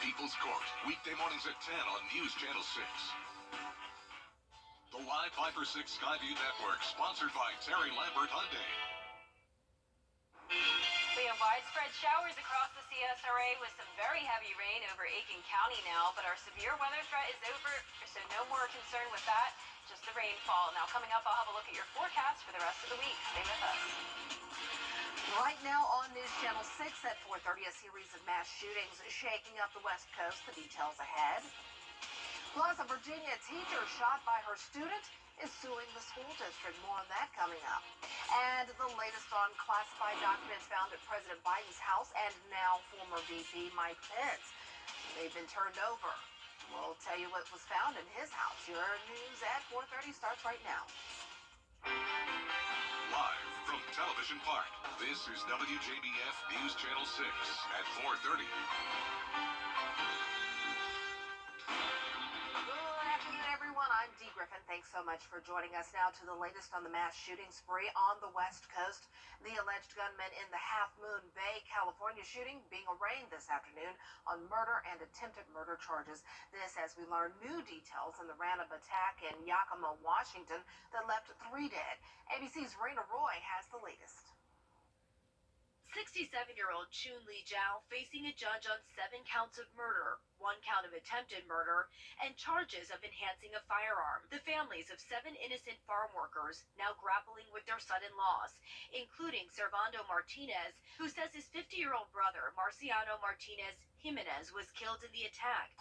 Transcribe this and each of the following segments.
People's Court, weekday mornings at 10 on News Channel 6. The live 5 for 6 Skyview Network, sponsored by Terry Lambert Hyundai. We have widespread showers across the CSRA with some very heavy rain over Aiken County now, but our severe weather threat is over, so no more concern with that, just the rainfall. Now coming up, I'll have a look at your forecast for the rest of the week. Stay with us. Right now on News Channel 6 at 4:30, a series of mass shootings shaking up the West Coast. The details ahead. Plus, a Virginia teacher shot by her student is suing the school district. More on that coming up. And the latest on classified documents found at President Biden's house and now former VP Mike Pence. They've been turned over. We'll tell you what was found in his house. Your news at 4:30 starts right now. Live from Television Park, this is WJBF News Channel 6 at 4:30. Good afternoon, everyone. I'm Dee Griffin. Thanks so much for joining us now to the latest on the mass shooting spree on the West Coast. The alleged gunman in the Half Moon Bay, California shooting being arraigned this afternoon on murder and attempted murder charges. This as we learn new details in the random attack in Yakima, Washington that left 3 dead. ABC's Raina Roy has the latest. 67-year-old Chun Li Zhao facing a judge on 7 counts of murder, 1 count of attempted murder, and charges of enhancing a firearm. The families of 7 innocent farm workers now grappling with their sudden loss, including Servando Martinez, who says his 50-year-old brother, Marciano Martinez Jimenez, was killed in the attack.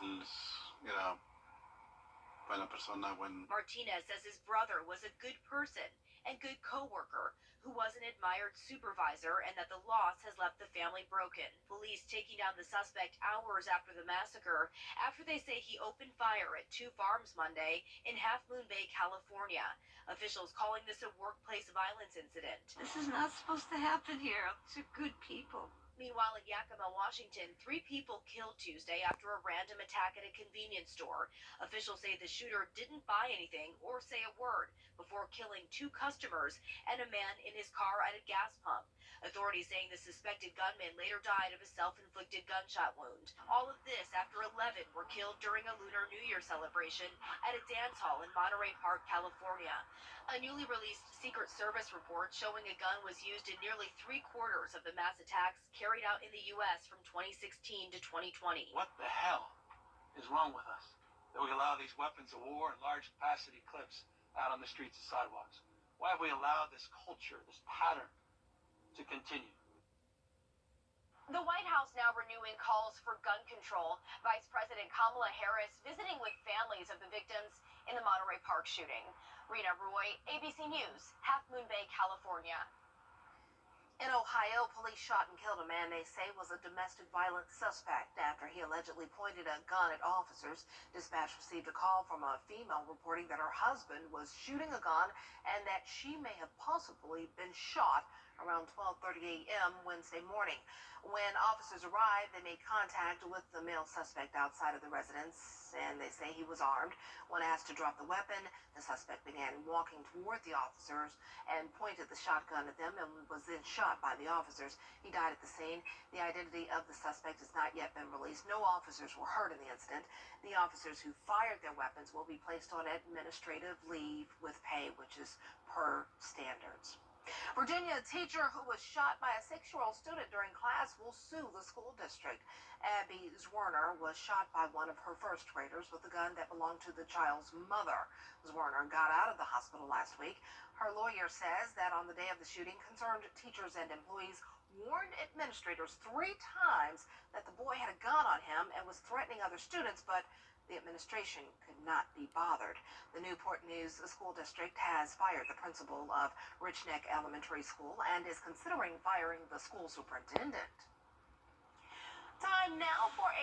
Martinez says his brother was a good person and good co-worker who was an admired supervisor, and that the loss has left the family broken. Police taking down the suspect hours after the massacre after they say he opened fire at 2 farms Monday in Half Moon Bay, California. Officials calling this a workplace violence incident. This is not supposed to happen here. These are good people. Meanwhile, in Yakima, Washington, 3 people killed Tuesday after a random attack at a convenience store. Officials say the shooter didn't buy anything or say a word before killing 2 customers and a man in his car at a gas pump. Authorities saying the suspected gunman later died of a self-inflicted gunshot wound. All of this after 11 were killed during a Lunar New Year celebration at a dance hall in Monterey Park, California. A newly released Secret Service report showing a gun was used in nearly 3/4 of the mass attacks carried out in the U.S. from 2016 to 2020. What the hell is wrong with us that we allow these weapons of war and large capacity clips out on the streets and sidewalks? Why have we allowed this culture, this pattern, to continue? The White House now renewing calls for gun control. Vice President Kamala Harris visiting with families of the victims in the Monterey Park shooting. Rita Roy, ABC News, Half Moon Bay, California. In Ohio, police shot and killed a man they say was a domestic violence suspect after he allegedly pointed a gun at officers. Dispatch received a call from a female reporting that her husband was shooting a gun and that she may have possibly been shot around 12:30 a.m. Wednesday morning. When officers arrived, they made contact with the male suspect outside of the residence, and they say he was armed. When asked to drop the weapon, the suspect began walking toward the officers and pointed the shotgun at them and was then shot by the officers. He died at the scene. The identity of the suspect has not yet been released. No officers were hurt in the incident. The officers who fired their weapons will be placed on administrative leave with pay, which is per standards. Virginia, a teacher who was shot by a 6-year-old student during class will sue the school district. Abby Zwerner was shot by one of her first graders with a gun that belonged to the child's mother. Zwerner got out of the hospital last week. Her lawyer says that on the day of the shooting, concerned teachers and employees warned administrators 3 times that the boy had a gun on him and was threatening other students, but the administration could not be bothered. The Newport News School District has fired the principal of Rich Neck Elementary School and is considering firing the school superintendent. Time now for a